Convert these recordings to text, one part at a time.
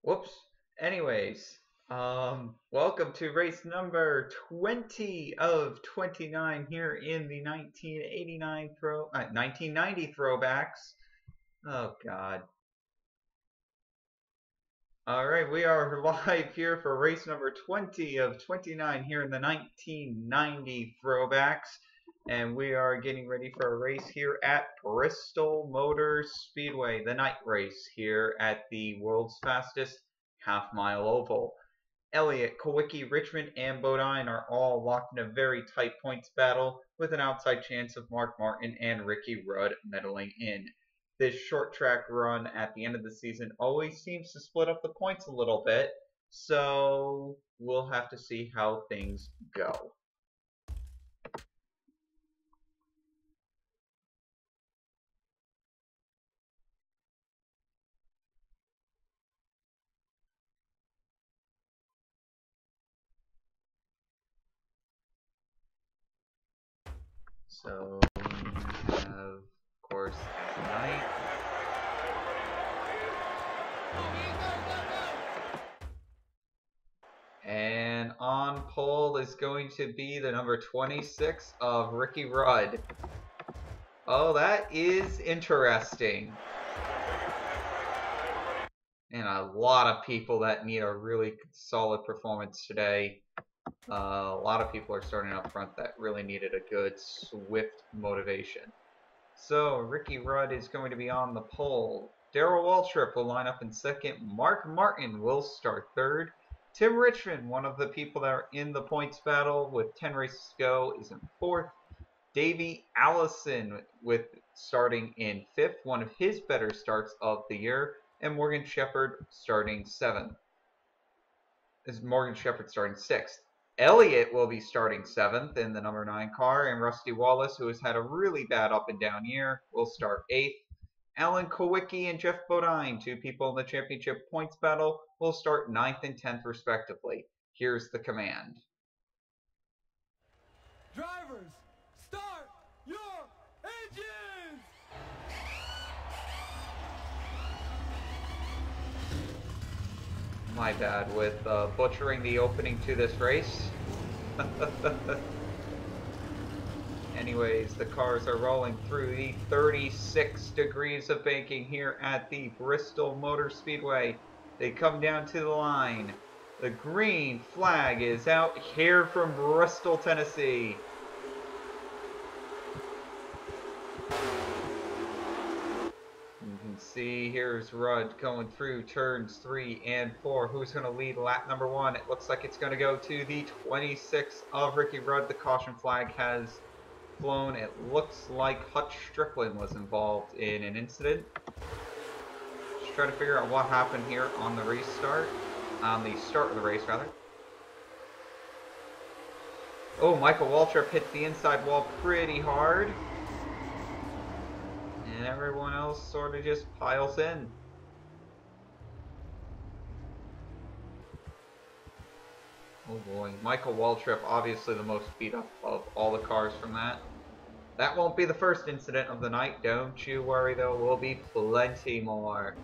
Whoops. Anyways, welcome to race number 20 of 29 here in the 1990 throwbacks. Oh God. All right, we are live here for race number 20 of 29 here in the 1990 throwbacks. And we are getting ready for a race here at Bristol Motor Speedway, the night race here at the world's fastest half-mile oval. Elliott, Kulwicki, Richmond, and Bodine are all locked in a very tight points battle with an outside chance of Mark Martin and Ricky Rudd medaling in. This short track run at the end of the season always seems to split up the points a little bit, so we'll have to see how things go. So we have, of course, tonight. And on pole is going to be the number 26 of Ricky Rudd. Oh, that is interesting. And a lot of people that need a really solid performance today. A lot of people are starting up front that really needed a good, swift motivation. So, Ricky Rudd is going to be on the pole. Darrell Waltrip will line up in second. Mark Martin will start third. Tim Richmond, one of the people that are in the points battle with 10 races to go, is in fourth. Davey Allison with starting in fifth, one of his better starts of the year. And Morgan Shepherd starting seventh. Morgan Shepherd starting sixth. Elliott will be starting seventh in the number 9 car, and Rusty Wallace, who has had a really bad up and down year, will start eighth. Alan Kulwicki and Jeff Bodine, two people in the championship points battle, will start 9th and 10th respectively. Here's the command. Drivers, start your engines! My bad with butchering the opening to this race. Anyways, the cars are rolling through the 36 degrees of banking here at the Bristol Motor Speedway. They come down to the line. The green flag is out here from Bristol, Tennessee. You can see here's Rudd going through turns 3 and 4. Who's going to lead lap number 1? It looks like it's going to go to the 26 of Ricky Rudd. The caution flag has flown. It looks like Hutch Strickland was involved in an incident. Just trying to figure out what happened here on the restart. On the start of the race, rather. Oh, Michael Waltrip hit the inside wall pretty hard. And everyone else sort of just piles in. Oh boy, Michael Waltrip, obviously the most beat up of all the cars from that. That won't be the first incident of the night, don't you worry, there will be plenty more.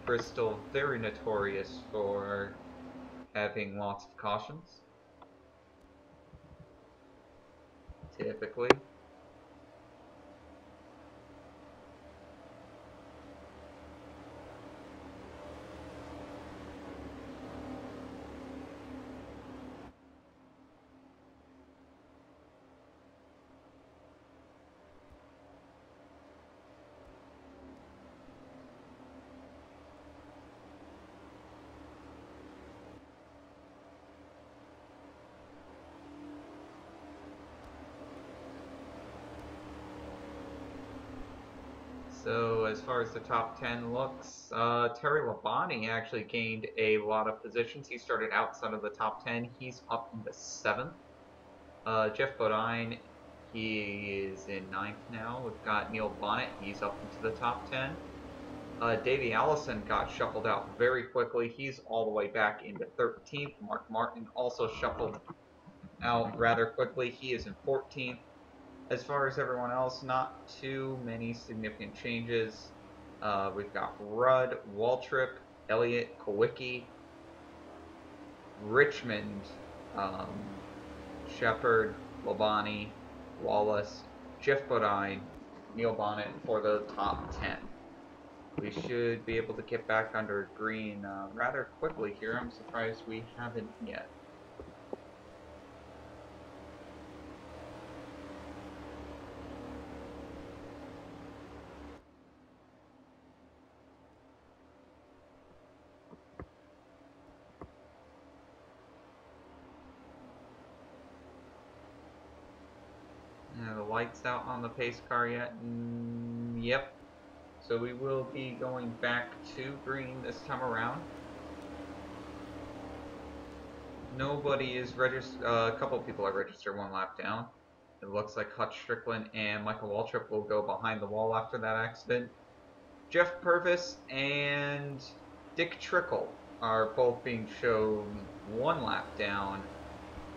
Bristol, very notorious for having lots of cautions. Typically. So as far as the top 10 looks, Terry Labonte actually gained a lot of positions. He started outside of the top 10. He's up into 7th. Jeff Bodine, he is in 9th now. We've got Neil Bonnet. He's up into the top 10. Davey Allison got shuffled out very quickly. He's all the way back into 13th. Mark Martin also shuffled out rather quickly. He is in 14th. As far as everyone else, not too many significant changes. We've got Rudd, Waltrip, Elliott, Kulwicki, Richmond, Shepard, Labani, Wallace, Jeff Bodine, Neil Bonnet for the top 10. We should be able to get back under green rather quickly here. I'm surprised we haven't yet. The lights out on the pace car yet? Yep. So we will be going back to green this time around. Nobody is registered. A couple of people are registered 1 lap down. It looks like Hutch Strickland and Michael Waltrip will go behind the wall after that accident. Jeff Purvis and Dick Trickle are both being shown 1 lap down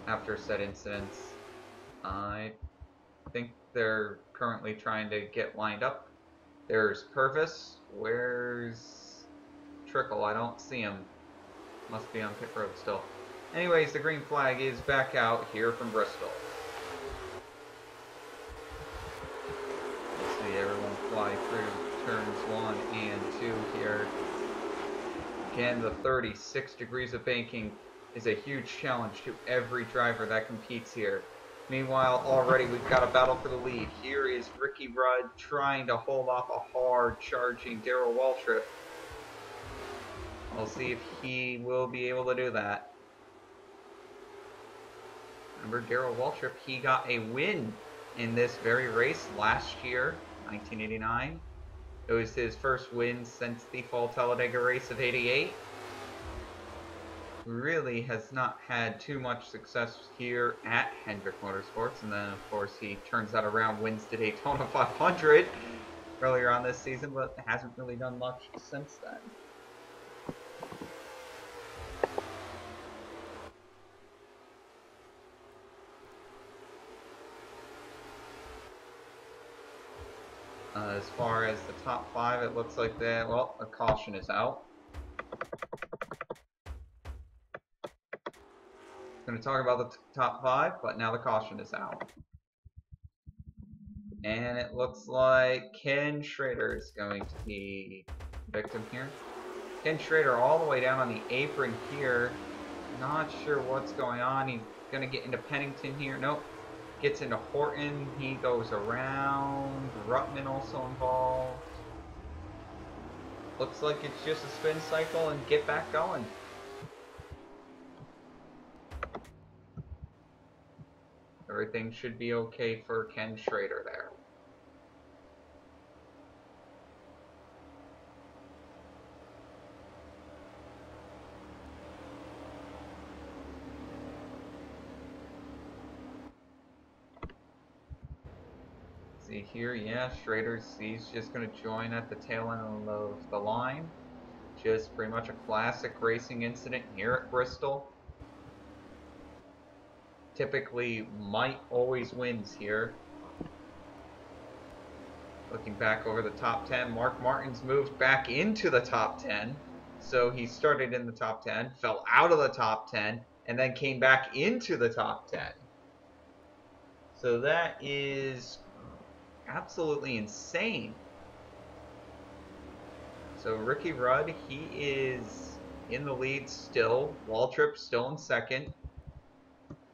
after said incidents. I think they're currently trying to get lined up. There's Purvis. Where's Trickle? I don't see him. Must be on pit road still. Anyways, the green flag is back out here from Bristol. Let's see everyone fly through turns 1 and 2 here. Again, the 36 degrees of banking is a huge challenge to every driver that competes here. Meanwhile, already we've got a battle for the lead. Here is Ricky Rudd trying to hold off a hard charging Darrell Waltrip. We'll see if he will be able to do that. Remember Darrell Waltrip, he got a win in this very race last year, 1989. It was his first win since the Fall Talladega race of '88. Really has not had too much success here at Hendrick Motorsports, and then of course he turns that around, wins the Daytona 500 earlier on this season, but hasn't really done much since then. As far as the top 5, it looks like that, well, a caution is out. Going to talk about the top 5, but now the caution is out. And it looks like Ken Schrader is going to be the victim here. Ken Schrader all the way down on the apron here. Not sure what's going on. He's going to get into Pennington here. Nope. Gets into Horton. He goes around. Ruttman also involved. Looks like it's just a spin cycle and get back going. Everything should be okay for Ken Schrader there. See here, yeah, he's just going to join at the tail end of the line. Just pretty much a classic racing incident here at Bristol. Typically, Mike always wins here. Looking back over the top 10, Mark Martin's moved back into the top 10. So he started in the top 10, fell out of the top 10, and then came back into the top 10. So that is absolutely insane. So Ricky Rudd, he is in the lead still. Waltrip still in second.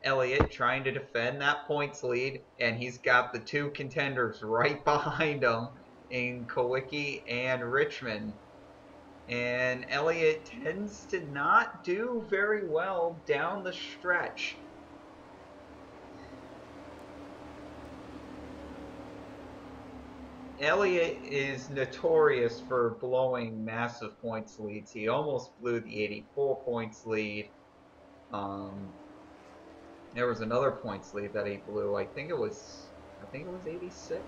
Elliott trying to defend that points lead, and he's got the 2 contenders right behind him in Kulwicki and Richmond. And Elliott tends to not do very well down the stretch. Elliott is notorious for blowing massive points leads. He almost blew the 84 points lead. There was another points lead that he blew. I think it was 86.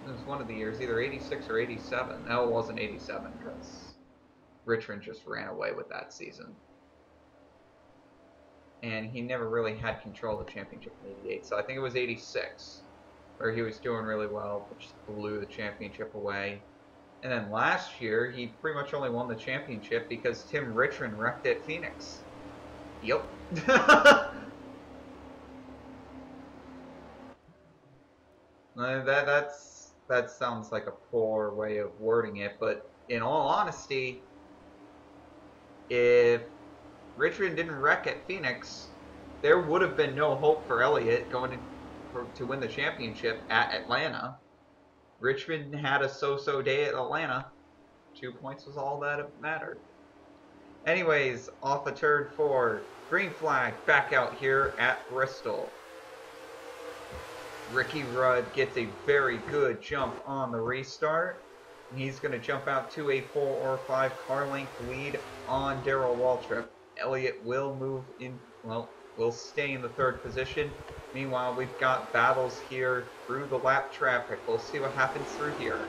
It was one of the years, either 86 or 87. No, it wasn't 87 because Richmond just ran away with that season. And he never really had control of the championship in '88. So I think it was 86. Where he was doing really well, but just blew the championship away. And then last year, he pretty much only won the championship because Tim Richmond wrecked at Phoenix. Yep. That sounds like a poor way of wording it, but in all honesty, if Richmond didn't wreck at Phoenix, there would have been no hope for Elliott going to win the championship at Atlanta. Richmond had a so-so day at Atlanta. 2 points was all that mattered. Anyways, off of turn 4, green flag back out here at Bristol. Ricky Rudd gets a very good jump on the restart. He's going to jump out to a 4 or 5 car length lead on Darrell Waltrip. Elliott will move in, well, will stay in the 3rd position. Meanwhile, we've got battles here through the lap traffic. We'll see what happens through here.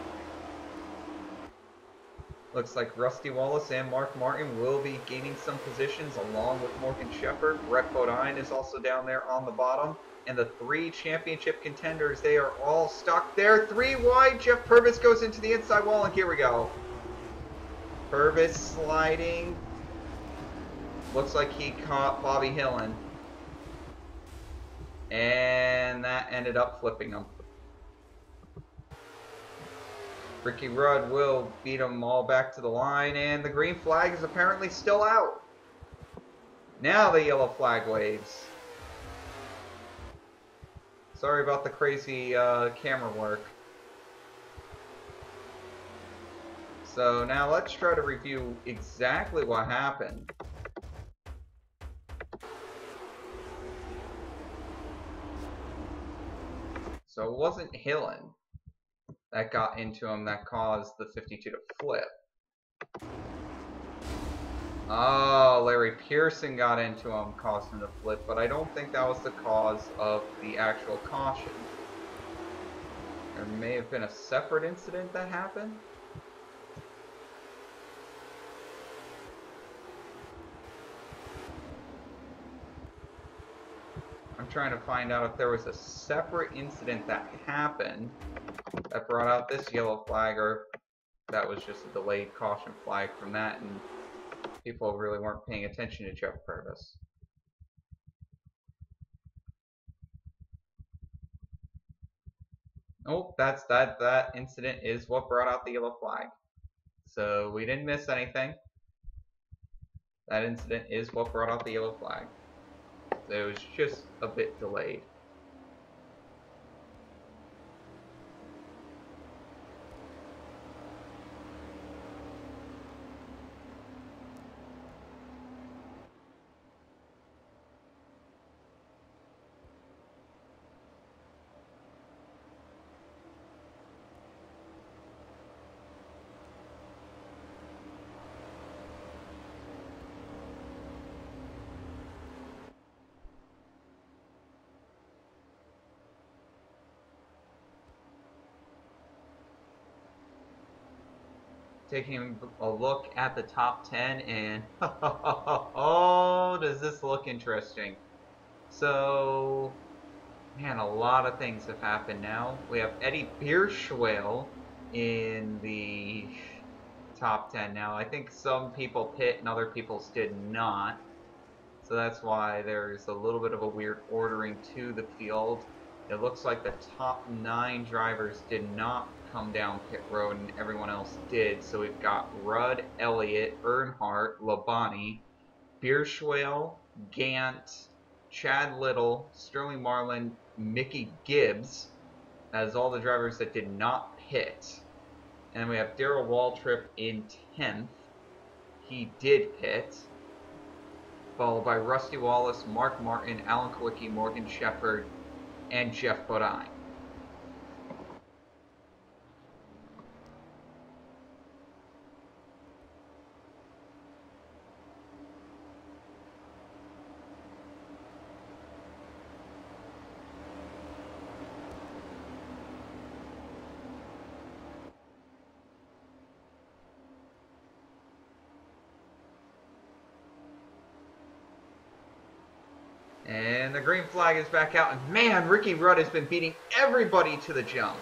Looks like Rusty Wallace and Mark Martin will be gaining some positions along with Morgan Shepherd. Brett Bodine is also down there on the bottom. And the 3 championship contenders, they are all stuck there. 3 wide. Jeff Purvis goes into the inside wall, and here we go. Purvis sliding. Looks like he caught Bobby Hillen. And that ended up flipping him. Ricky Rudd will beat them all back to the line, and the green flag is apparently still out. Now the yellow flag waves. Sorry about the crazy camera work. So now let's try to review exactly what happened. So it wasn't Hillen that got into him that caused the 52 to flip. Oh, Larry Pearson got into him, caused him to flip, but I don't think that was the cause of the actual caution. There may have been a separate incident that happened. I'm trying to find out if there was a separate incident that happened that brought out this yellow flag, or that was just a delayed caution flag from that, and people really weren't paying attention to Jeff Purvis. Oh, that incident is what brought out the yellow flag. So we didn't miss anything. That incident is what brought out the yellow flag. It was just a bit delayed. Taking a look at the top 10, and oh, does this look interesting. So, man, a lot of things have happened now. We have Eddie Bierschwale in the top 10 now. I think some people pit and other people's did not. So that's why there's a little bit of a weird ordering to the field. It looks like the top 9 drivers did not come down pit road and everyone else did. So we've got Rudd, Elliott, Earnhardt, Labonte, Bierschwale, Gant, Chad Little, Sterling Marlin, Mickey Gibbs as all the drivers that did not pit. And then we have Darrell Waltrip in 10th. He did pit. Followed by Rusty Wallace, Mark Martin, Alan Kulwicki, Morgan Shepherd, and Jeff Bodine. And the green flag is back out, and man, Ricky Rudd has been beating everybody to the jump.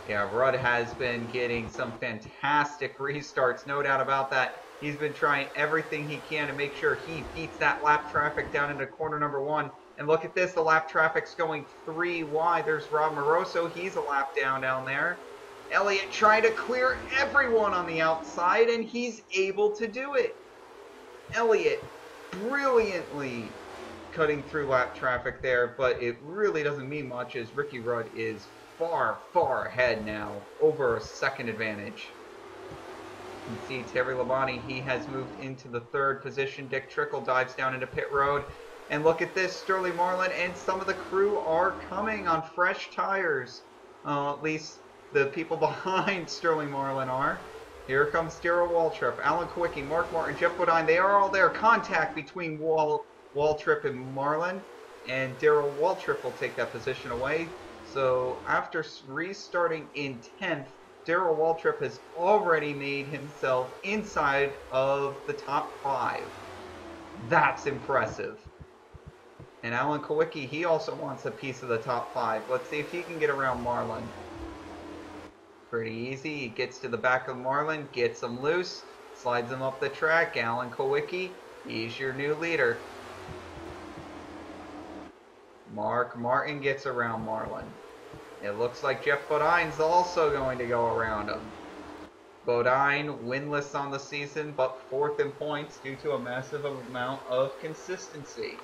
Yeah, Rudd has been getting some fantastic restarts, no doubt about that. He's been trying everything he can to make sure he beats that lap traffic down into corner number 1. And look at this, the lap traffic's going 3 wide. There's Rob Moroso, he's a lap down there. Elliott trying to clear everyone on the outside, and he's able to do it. Elliott brilliantly cutting through lap traffic there, but it really doesn't mean much as Ricky Rudd is far ahead now, over a second advantage. You can see Terry Labonte, he has moved into the 3rd position. Dick Trickle dives down into pit road. And look at this, Sterling Marlin and some of the crew are coming on fresh tires. At least the people behind Sterling Marlin are. Here comes Darrell Waltrip, Alan Kulwicki, Mark Martin, Jeff Bodine. They are all there. Contact between Waltrip and Marlin. And Darrell Waltrip will take that position away. So after restarting in 10th, Darrell Waltrip has already made himself inside of the top 5. That's impressive. And Alan Kulwicki, he also wants a piece of the top 5. Let's see if he can get around Marlin. Pretty easy. He gets to the back of Marlin, gets him loose, slides him up the track. Alan Kulwicki, he's your new leader. Mark Martin gets around Marlin. It looks like Jeff Bodine's also going to go around him. Bodine, winless on the season, but 4th in points due to a massive amount of consistency.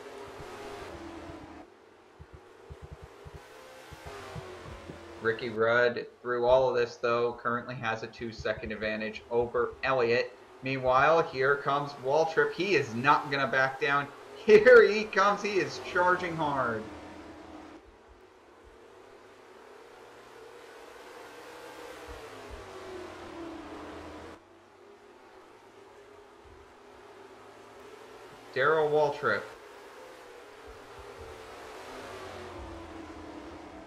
Ricky Rudd, through all of this though, currently has a 2-second advantage over Elliott. Meanwhile, here comes Waltrip. He is not going to back down. Here he comes. He is charging hard. Darrell Waltrip.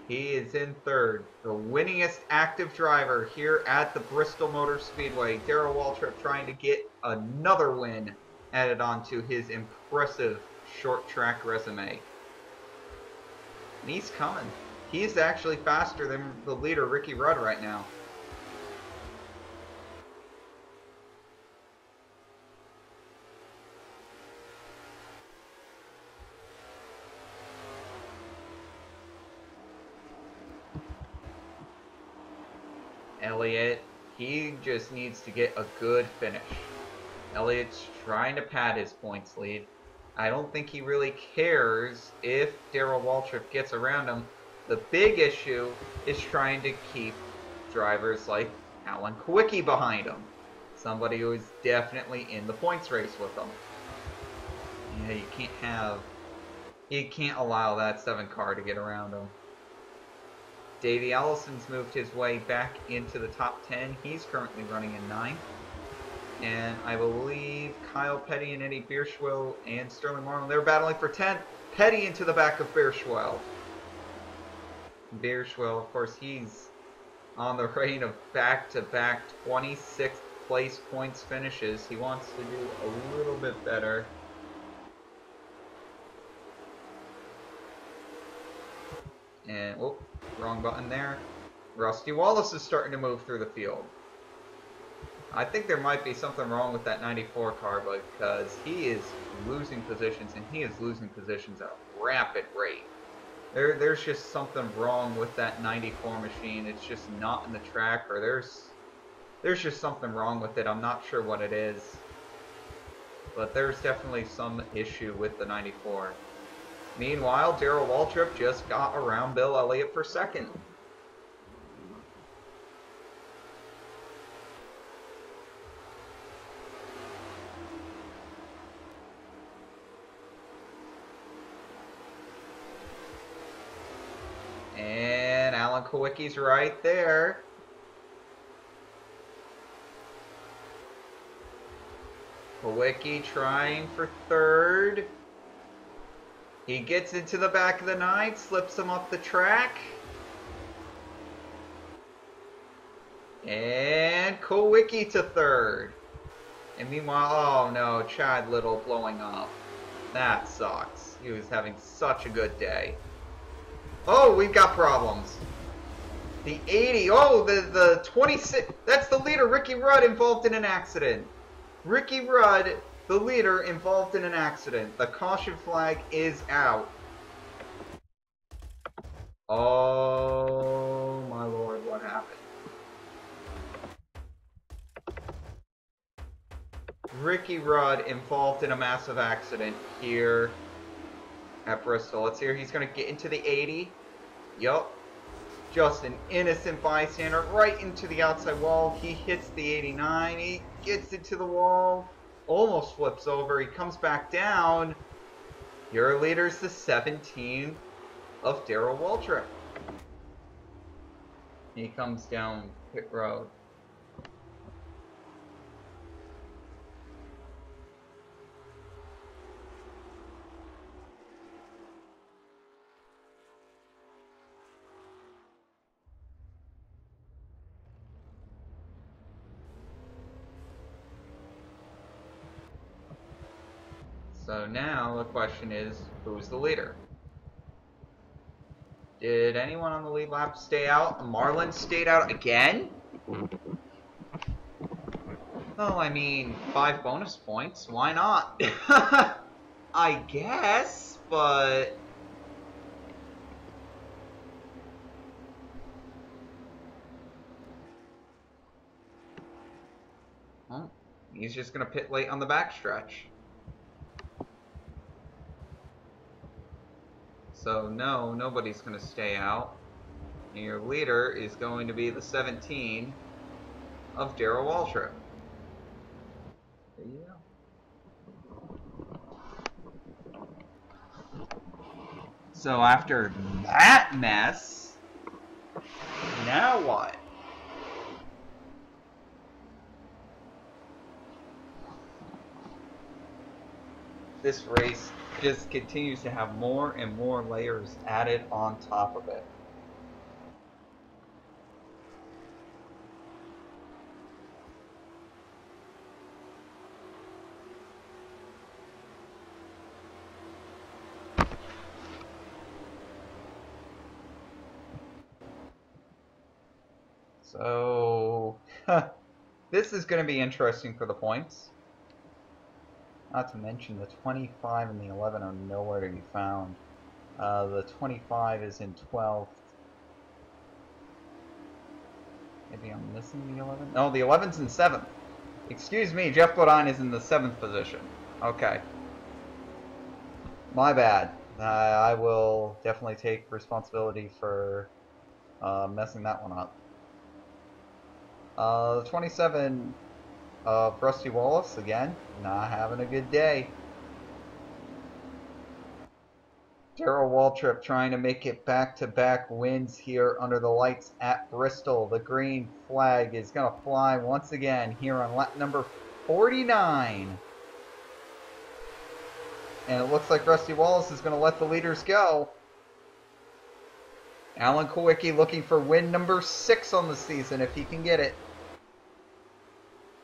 He is in 3rd. The winningest active driver here at the Bristol Motor Speedway. Darrell Waltrip trying to get another win added onto his impressive short track resume. And he's coming. He's actually faster than the leader, Ricky Rudd, right now. Elliott, he just needs to get a good finish. Elliott's trying to pad his points lead. I don't think he really cares if Darrell Waltrip gets around him. The big issue is trying to keep drivers like Alan Kulwicki behind him. Somebody who is definitely in the points race with him. Yeah, you can't allow that 7 car to get around him. Davey Allison's moved his way back into the top 10. He's currently running in 9th. And I believe Kyle Petty and Eddie Bierschwell and Sterling Marlin, they're battling for 10th. Petty into the back of Bierschwell. Bierschwell, of course, he's on the reign of back-to-back 26th place points finishes. He wants to do a little bit better. And, whoop, wrong button there. Rusty Wallace is starting to move through the field. I think there might be something wrong with that 94 car, because he is losing positions, and he is losing positions at a rapid rate. There's just something wrong with that 94 machine. It's just not in the track, or there's just something wrong with it. I'm not sure what it is. But there's definitely some issue with the 94. Meanwhile, Darrell Waltrip just got around Bill Elliott for 2nd. And Alan Kulwicki's right there. Kulwicki trying for 3rd. He gets into the back of the 9, slips him up the track. And Kulwicki to 3rd. And meanwhile, oh no, Chad Little blowing up. That sucks. He was having such a good day. Oh, we've got problems. The 80. Oh, the 26. That's the leader, Ricky Rudd, involved in an accident. Ricky Rudd, the leader, involved in an accident. The caution flag is out. Oh, my Lord, what happened? Ricky Rudd involved in a massive accident here at Bristol. Let's hear he's going to get into the 80. Yup. Just an innocent bystander right into the outside wall. He hits the 89. He gets into the wall. Almost flips over. He comes back down. Your leader's the 17 of Darrell Waltrip. He comes down pit road. So now the question is, who's the leader? Did anyone on the lead lap stay out? Marlin stayed out again? Oh, I mean, 5 bonus points. Why not? I guess, but... Well, he's just going to pit late on the backstretch. So no, nobody's going to stay out. And your leader is going to be the 17 of Darrell Waltrip. There you go. So after that mess, now what? This race just continues to have more and more layers added on top of it. So, this is going to be interesting for the points. Not to mention the 25 and the 11 are nowhere to be found. The 25 is in 12th. Maybe I'm missing the 11? No, the 11's in 7th. Excuse me, Jeff Bodine is in the 7th position. Okay. My bad. I will definitely take responsibility for messing that one up. The 27... Rusty Wallace, again, not having a good day. Darrell Waltrip trying to make it back-to-back wins here under the lights at Bristol. The green flag is going to fly once again here on lap number 49. And it looks like Rusty Wallace is going to let the leaders go. Alan Kulwicki looking for win number 6 on the season if he can get it.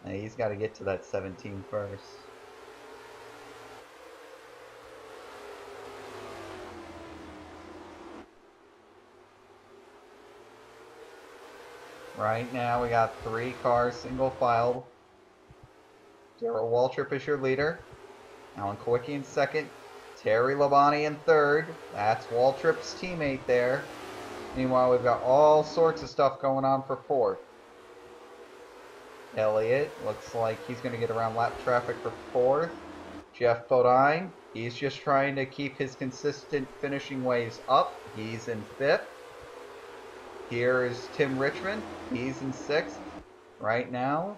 He's got to get to that 17 first. Right now we got 3 cars single file. Darrell Waltrip is your leader. Alan Kulwicki in 2nd. Terry Labonte in 3rd. That's Waltrip's teammate there. Meanwhile, we've got all sorts of stuff going on for 4th. Elliott looks like he's going to get around lap traffic for 4th. Jeff Bodine, he's just trying to keep his consistent finishing ways up. He's in 5th. Here is Tim Richmond. He's in 6th right now.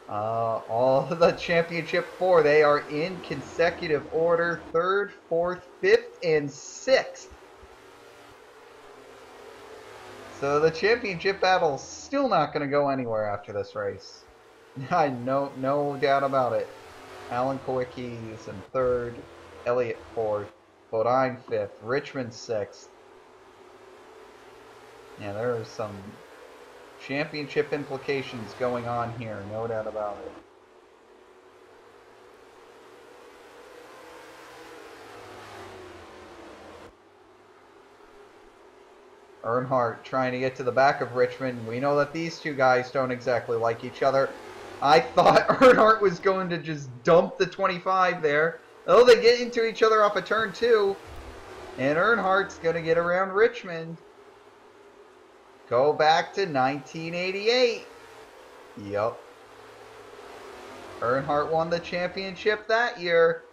All of the championship 4, they are in consecutive order. 3rd, 4th, 5th, and 6th. So the championship battle's still not going to go anywhere after this race. I know, no doubt about it. Alan Kulwicki is in 3rd, Elliott 4th, Bodine 5th, Richmond 6th. Yeah, there are some championship implications going on here, no doubt about it. Earnhardt trying to get to the back of Richmond. We know that these two guys don't exactly like each other. I thought Earnhardt was going to just dump the 25 there. Oh, they get into each other off of turn 2. And Earnhardt's going to get around Richmond. Go back to 1988. Yup. Earnhardt won the championship that year.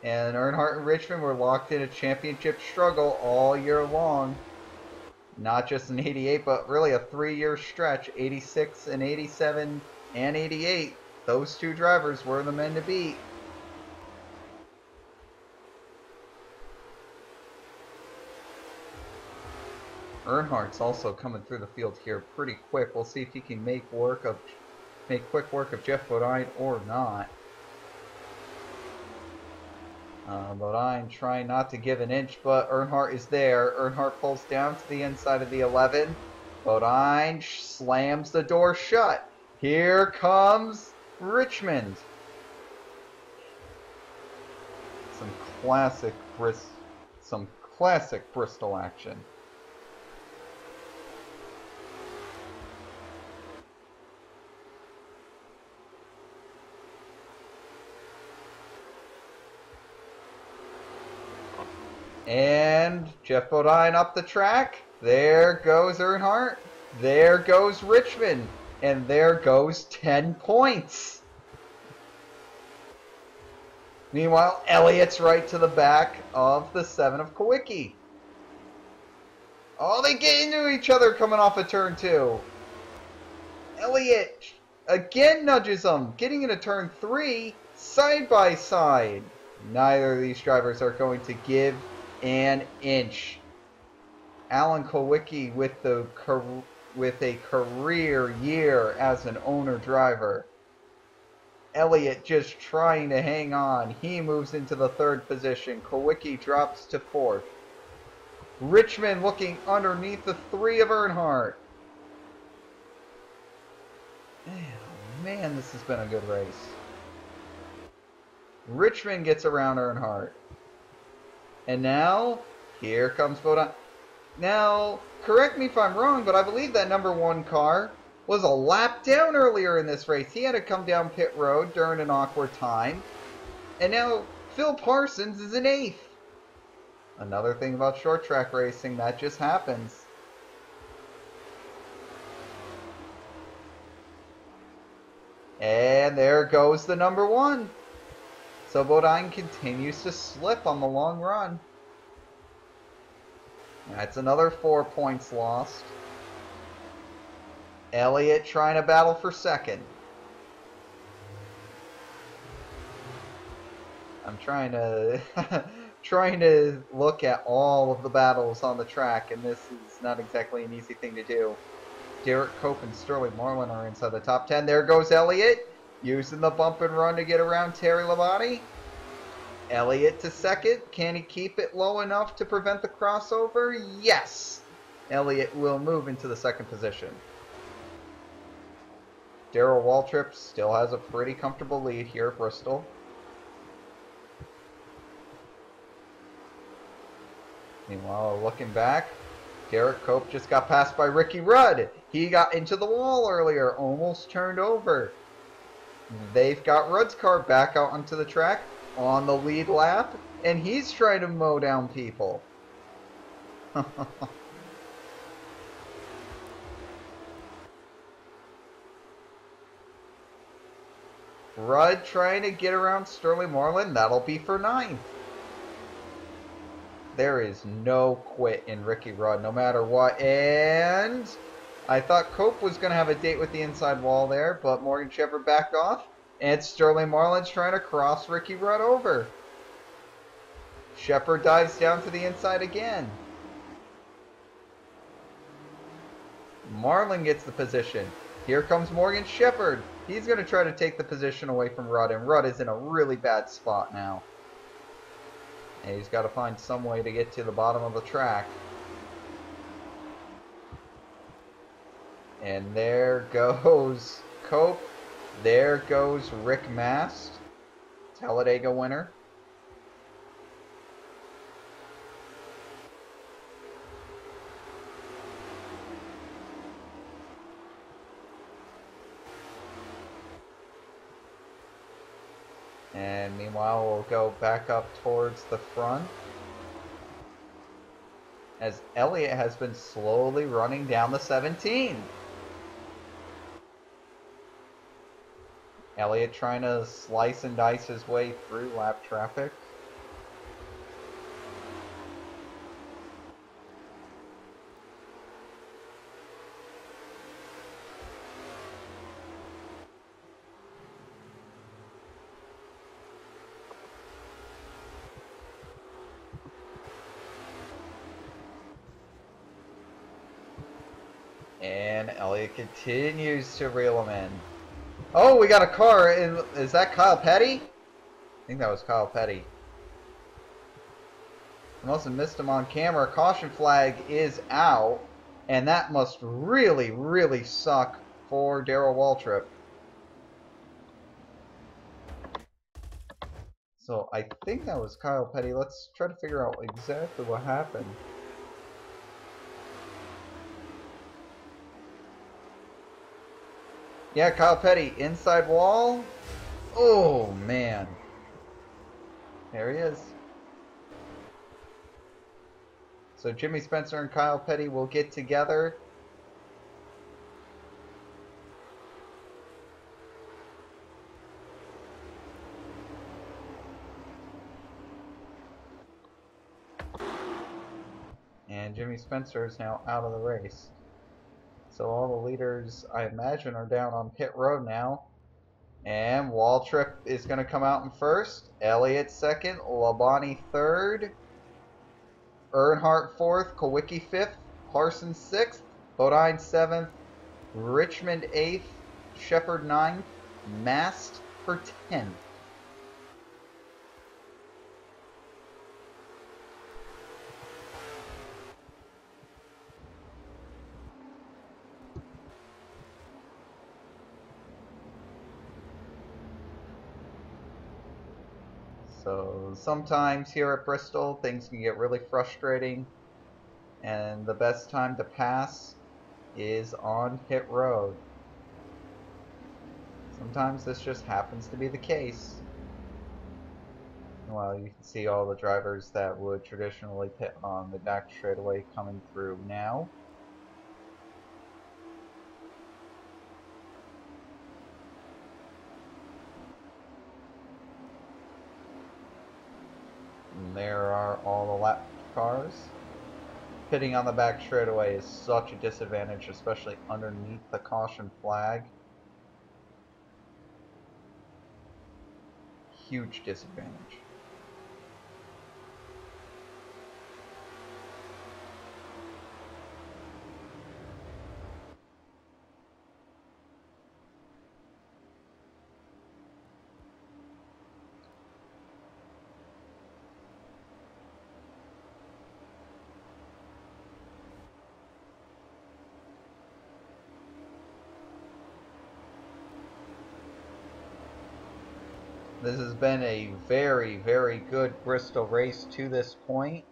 And Earnhardt and Richmond were locked in a championship struggle all year long. Not just in 88, but really a 3-year stretch. 86 and 87 and 88. Those two drivers were the men to beat. Earnhardt's also coming through the field here pretty quick. We'll see if he can make quick work of Jeff Bodine or not. Bodine trying not to give an inch, but Earnhardt is there. Earnhardt pulls down to the inside of the 11. Bodine slams the door shut. Here comes Richmond. Some classic Bristol action. And Jeff Bodine up the track. There goes Earnhardt. There goes Richmond. And there goes 10 points. Meanwhile, Elliott's right to the back of the 7 of Kulwicki. Oh, they get into each other coming off of turn 2. Elliott again nudges them, getting into turn 3 side by side. Neither of these drivers are going to give an inch. Alan Kulwicki with a career year as an owner driver. Elliott just trying to hang on. He moves into the 3rd position. Kulwicki drops to 4th. Richmond looking underneath the 3 of Earnhardt. Man, this has been a good race. Richmond gets around Earnhardt. And now, here comes Bodine. Now, correct me if I'm wrong, but I believe that number 1 car was a lap down earlier in this race. He had to come down pit road during an awkward time. And now, Phil Parsons is in 8th. Another thing about short track racing, that just happens. And there goes the number 1. So Bodine continues to slip on the long run. That's another 4 points lost. Elliott trying to battle for 2nd. I'm trying to look at all of the battles on the track, and this is not exactly an easy thing to do. Derek Cope and Sterling Marlin are inside the top 10. There goes Elliott, using the bump and run to get around Terry Labonte. Elliott to 2nd. Can he keep it low enough to prevent the crossover? Yes! Elliott will move into the 2nd position. Darrell Waltrip still has a pretty comfortable lead here at Bristol. Meanwhile, looking back, Derek Cope just got passed by Ricky Rudd. He got into the wall earlier, almost turned over. They've got Rudd's car back out onto the track on the lead lap, and he's trying to mow down people. Rudd trying to get around Sterling Marlin. That'll be for 9th. There is no quit in Ricky Rudd, no matter what. And I thought Cope was going to have a date with the inside wall there, but Morgan Shepherd backed off. And Sterling Marlin's trying to cross Ricky Rudd over. Shepherd dives down to the inside again. Marlin gets the position. Here comes Morgan Shepherd. He's going to try to take the position away from Rudd, and Rudd is in a really bad spot now. And he's got to find some way to get to the bottom of the track. And there goes Cope. There goes Rick Mast, Talladega winner. And meanwhile, we'll go back up towards the front, as Elliott has been slowly running down the 17. Elliott trying to slice and dice his way through lap traffic. And Elliott continues to reel him in. Oh, we got a car. Is that Kyle Petty? I think that was Kyle Petty. I must have missed him on camera. Caution flag is out. And that must really, really suck for Darrell Waltrip. So I think that was Kyle Petty. Let's try to figure out exactly what happened. Yeah, Kyle Petty, inside wall. Oh, man. There he is. So Jimmy Spencer and Kyle Petty will get together. And Jimmy Spencer is now out of the race. So all the leaders, I imagine, are down on pit road now. And Waltrip is going to come out in first. Elliott second. Labonte third. Earnhardt fourth. Kulwicki fifth. Parsons sixth. Bodine seventh. Richmond eighth. Shepard ninth. Mast for 10th. So sometimes here at Bristol, things can get really frustrating, and the best time to pass is on pit road. Sometimes this just happens to be the case. Well, you can see all the drivers that would traditionally pit on the back straightaway coming through now. And there are all the lap cars. Pitting on the back straightaway is such a disadvantage, especially underneath the caution flag. Huge disadvantage. This has been a very, very good Bristol race to this point.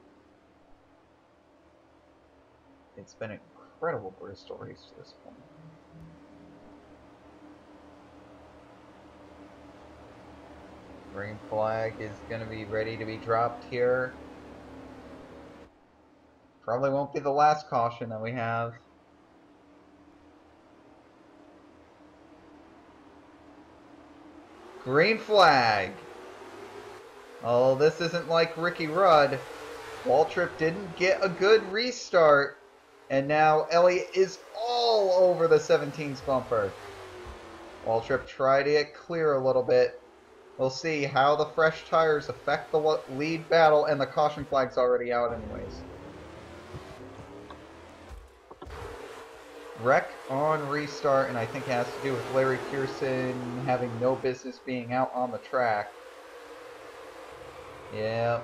It's been an incredible Bristol race to this point. Green flag is going to be ready to be dropped here. Probably won't be the last caution that we have. Green flag. Oh, this isn't like Ricky Rudd. Waltrip didn't get a good restart. And now Elliott is all over the 17's bumper. Waltrip tried to get clear a little bit. We'll see how the fresh tires affect the lead battle, and the caution flag's already out anyways. Wreck on restart, and I think it has to do with Larry Pearson having no business being out on the track. Yeah,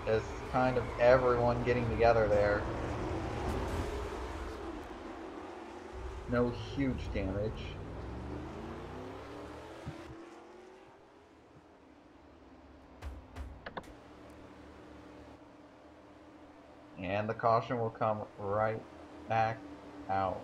it's kind of everyone getting together there. No huge damage. And the caution will come right back out.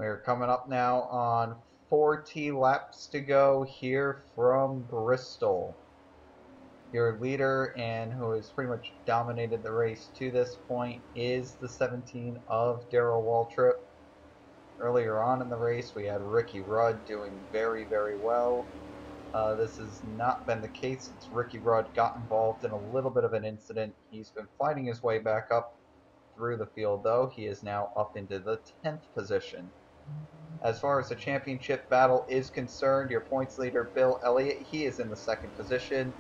We're coming up now on 40 laps to go here from Bristol. Your leader, and who has pretty much dominated the race to this point, is the 17 of Darrell Waltrip. Earlier on in the race, we had Ricky Rudd doing very, very well. This has not been the case since Ricky Rudd got involved in a little bit of an incident. He's been fighting his way back up through the field, though. He is now up into the 10th position. As far as the championship battle is concerned, your points leader, Bill Elliott, he is in the 2nd position.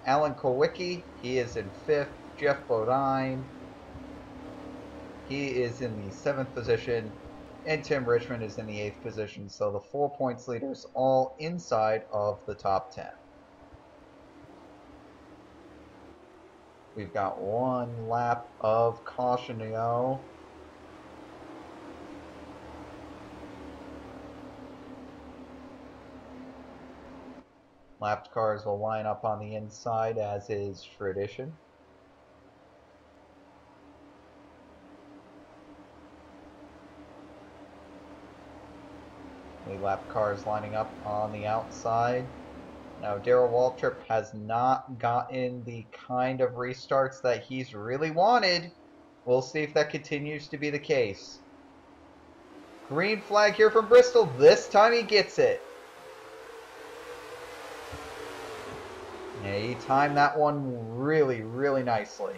Alan Kulwicki, he is in 5th. Jeff Bodine, he is in the 7th position. And Tim Richmond is in the 8th position. So the 4 points leaders all inside of the top 10. We've got 1 lap of caution to go. Lapped cars will line up on the inside, as is tradition. Lap cars lining up on the outside. Now, Darrell Waltrip has not gotten the kind of restarts that he's really wanted. We'll see if that continues to be the case. Green flag here from Bristol. This time he gets it. Yeah, he timed that one really, really nicely.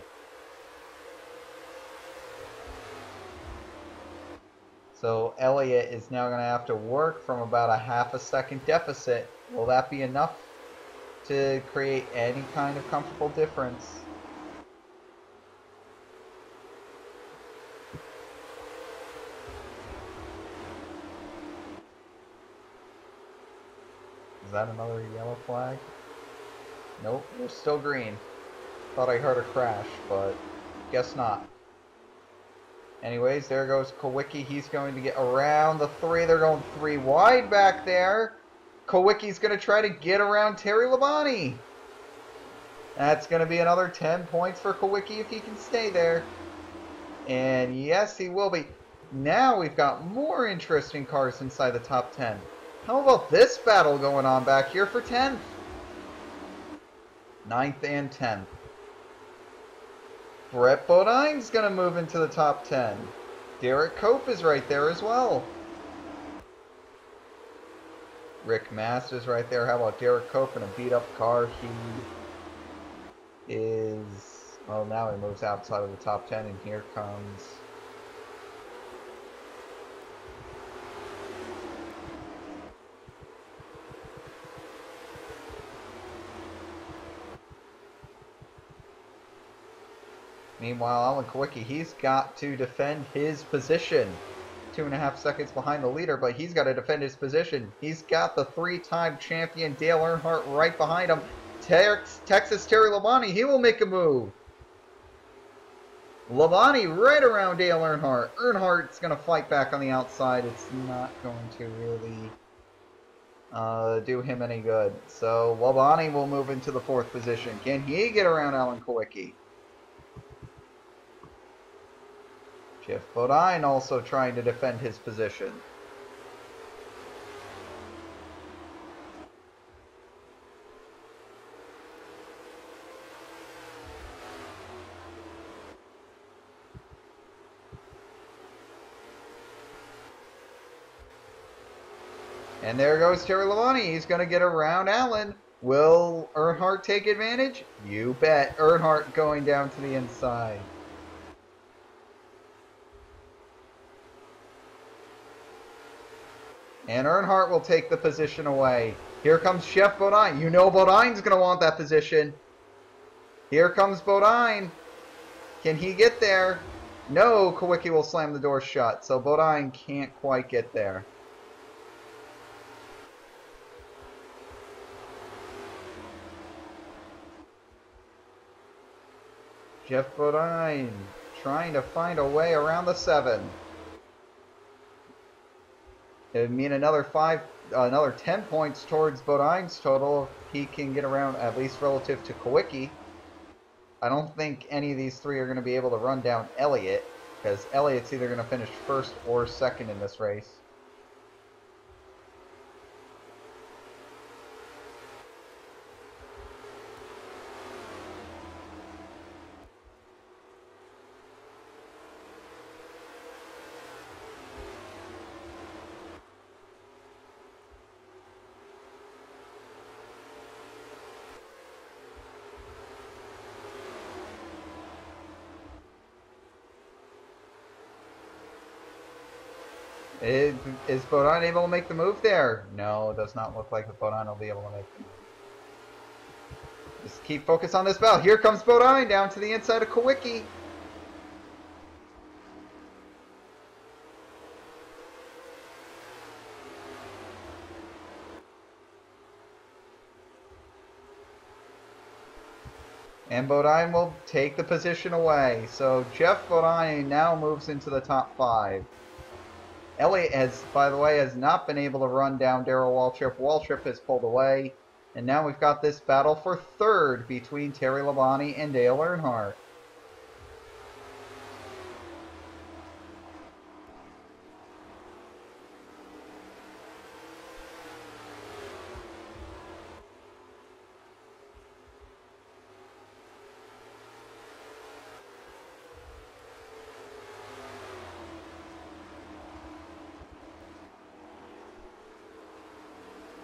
So Elliott is now going to have to work from about a half a second deficit. Will that be enough to create any kind of comfortable difference? Is that another yellow flag? Nope, they're still green. Thought I heard a crash, but guess not. Anyways, there goes Kulwicki. He's going to get around the 3. They're going 3 wide back there. Kulwicki's going to try to get around Terry Labonte. That's going to be another 10 points for Kulwicki if he can stay there. And yes, he will be. Now we've got more interesting cars inside the top 10. How about this battle going on back here for 10th? 9th and 10th. Brett Bodine's going to move into the top 10. Derek Cope is right there as well. Rick Masters right there. How about Derek Cope in a beat-up car? He is... Well, now he moves outside of the top 10, and here comes... Meanwhile, Alan Kulwicki, he's got to defend his position. 2.5 seconds behind the leader, but he's got to defend his position. He's got the 3-time champion Dale Earnhardt right behind him. Texas Terry Labonte, he will make a move. Labonte right around Dale Earnhardt. Earnhardt's going to fight back on the outside. It's not going to really do him any good. So Labonte will move into the 4th position. Can he get around Alan Kulwicki? Jeff Bodine also trying to defend his position. And there goes Terry Labonte. He's going to get around Allen. Will Earnhardt take advantage? You bet. Earnhardt going down to the inside. And Earnhardt will take the position away. Here comes Chef Bodine. You know Bodine's going to want that position. Here comes Bodine. Can he get there? No, Kulwicki will slam the door shut. So Bodine can't quite get there. Jeff Bodine trying to find a way around the 7. It would mean another 10 points towards Bodine's total if he can get around, at least relative to Kulwicki. I don't think any of these 3 are going to be able to run down Elliott, because Elliott's either going to finish 1st or 2nd in this race. Is Bodine able to make the move there? No, it does not look like Bodine will be able to make the move. Just keep focused on this battle. Here comes Bodine down to the inside of Kulwicki. And Bodine will take the position away. So Jeff Bodine now moves into the top 5. Elliott has, by the way, has not been able to run down Darrell Waltrip. Waltrip has pulled away. And now we've got this battle for 3rd between Terry Labonte and Dale Earnhardt.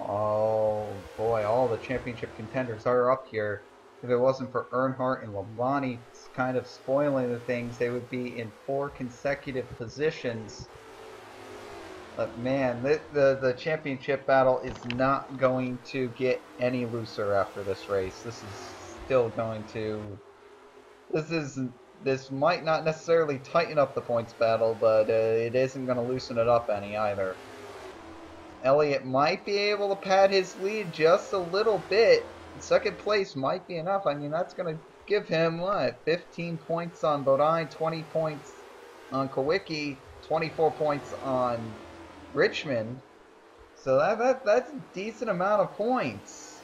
Oh boy, all the championship contenders are up here. If it wasn't for Earnhardt and Labonte kind of spoiling the things, they would be in 4 consecutive positions. But man, the championship battle is not going to get any looser after this race. This is still going to... This might not necessarily tighten up the points battle, but it isn't going to loosen it up any either. Elliott might be able to pad his lead just a little bit. 2nd place might be enough. I mean, that's going to give him, what, 15 points on Bodine, 20 points on Kulwicki, 24 points on Richmond. So that's a decent amount of points.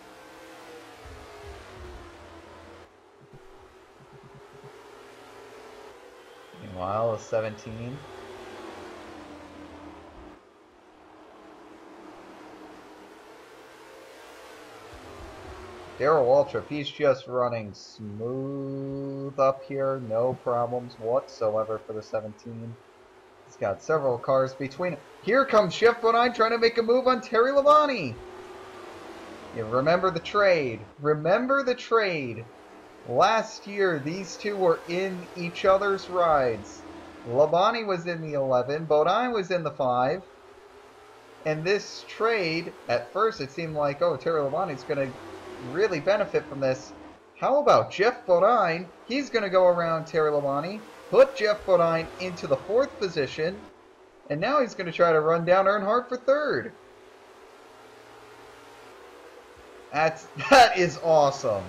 Meanwhile, a 17. Darrell Waltrip, he's just running smooth up here. No problems whatsoever for the 17. He's got several cars between him. Here comes Jeff Bodine trying to make a move on Terry Labonte. You remember the trade. Remember the trade. Last year, these two were in each other's rides. Labonte was in the 11. Bodine was in the 5. And this trade, at first it seemed like, oh, Terry Labonte's going to really benefit from this. How about Jeff Bodine? He's going to go around Terry Labonte, put Jeff Bodine into the 4th position, and now he's going to try to run down Earnhardt for 3rd. That is awesome.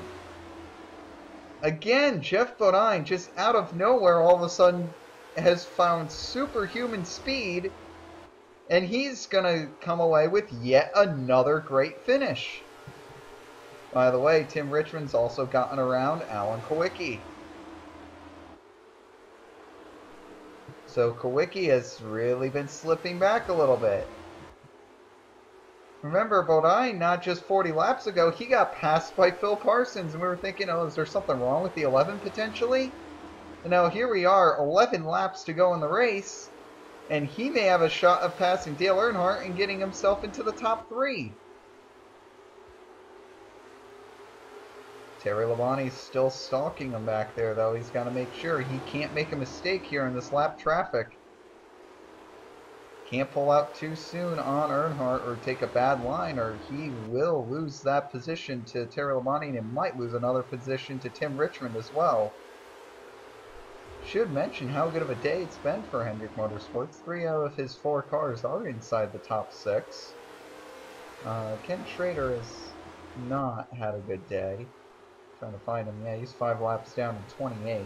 Again, Jeff Bodine just out of nowhere all of a sudden has found superhuman speed, and he's going to come away with yet another great finish. By the way, Tim Richmond's also gotten around Alan Kulwicki. So Kulwicki has really been slipping back a little bit. Remember, Bodine, not just 40 laps ago, he got passed by Phil Parsons, and we were thinking, oh, is there something wrong with the 11 potentially? And now here we are, 11 laps to go in the race, and he may have a shot of passing Dale Earnhardt and getting himself into the top 3. Terry Labonte's still stalking him back there, though. He's got to make sure he can't make a mistake here in this lap traffic. Can't pull out too soon on Earnhardt or take a bad line, or he will lose that position to Terry Labonte and might lose another position to Tim Richmond as well. Should mention how good of a day it's been for Hendrick Motorsports. 3 out of his 4 cars are inside the top 6. Ken Schrader has not had a good day. Trying to find him. Yeah, he's 5 laps down in 28th,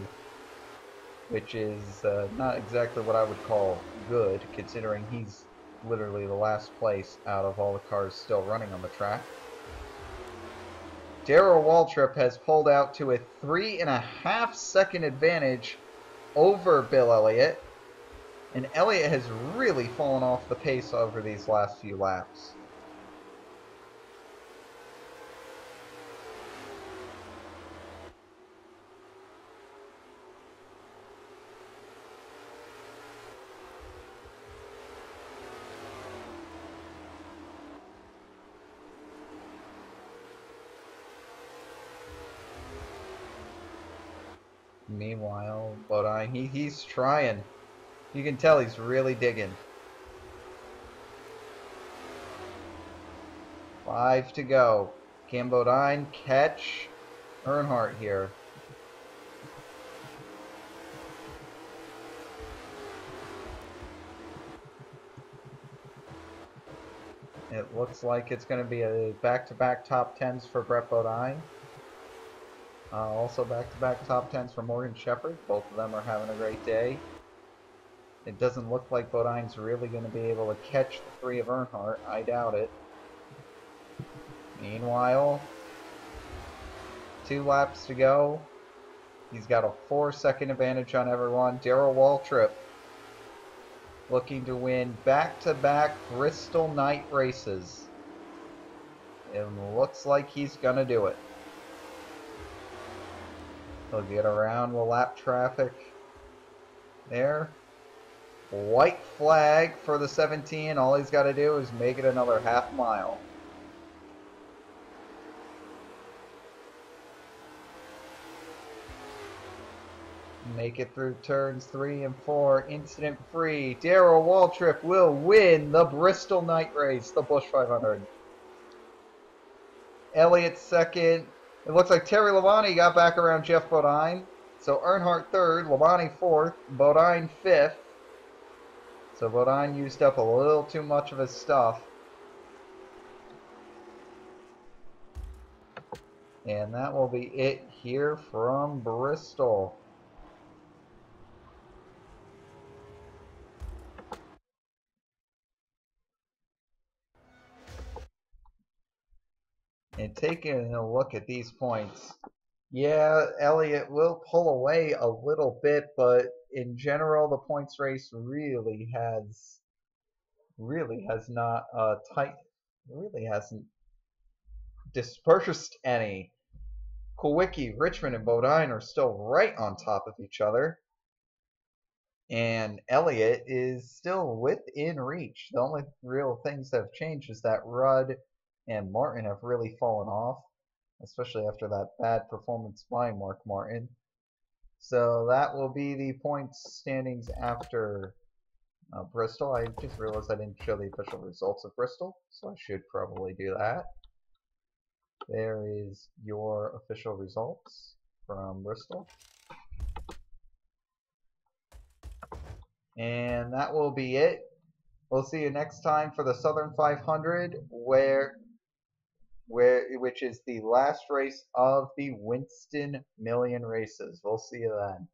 which is not exactly what I would call good, considering he's literally the last place out of all the cars still running on the track. Darrell Waltrip has pulled out to a 3.5 second advantage over Bill Elliott, and Elliott has really fallen off the pace over these last few laps. Meanwhile, Bodine, he's trying. You can tell he's really digging. 5 to go. Can Bodine catch Earnhardt here? It looks like it's going to be a back-to-back top 10s for Brett Bodine. Also back-to-back top 10s for Morgan Shepherd. Both of them are having a great day. It doesn't look like Bodine's really going to be able to catch the 3 of Earnhardt. I doubt it. Meanwhile, 2 laps to go. He's got a 4-second advantage on everyone. Darrell Waltrip looking to win back-to-back Bristol night races. It looks like he's going to do it. He'll get around the lap traffic there. White flag for the 17. All he's got to do is make it another half mile. Make it through turns 3 and 4, incident free. Darrell Waltrip will win the Bristol night race, the Busch 500. Elliott second. It looks like Terry Labonte got back around Jeff Bodine. So Earnhardt third, Labonte fourth, Bodine fifth. So Bodine used up a little too much of his stuff. And that will be it here from Bristol. And taking a look at these points, yeah, Elliott will pull away a little bit, but in general, the points race really has not really hasn't dispersed any. Kulwicki, Richmond, and Bodine are still right on top of each other, and Elliott is still within reach. The only real things that have changed is that Rudd and Martin have really fallen off, especially after that bad performance by Mark Martin. So that will be the points standings after Bristol. I just realized I didn't show the official results of Bristol, so I should probably do that. There is your official results from Bristol. And that will be it. We'll see you next time for the Southern 500, which is the last race of the Winston Million races. We'll see you then.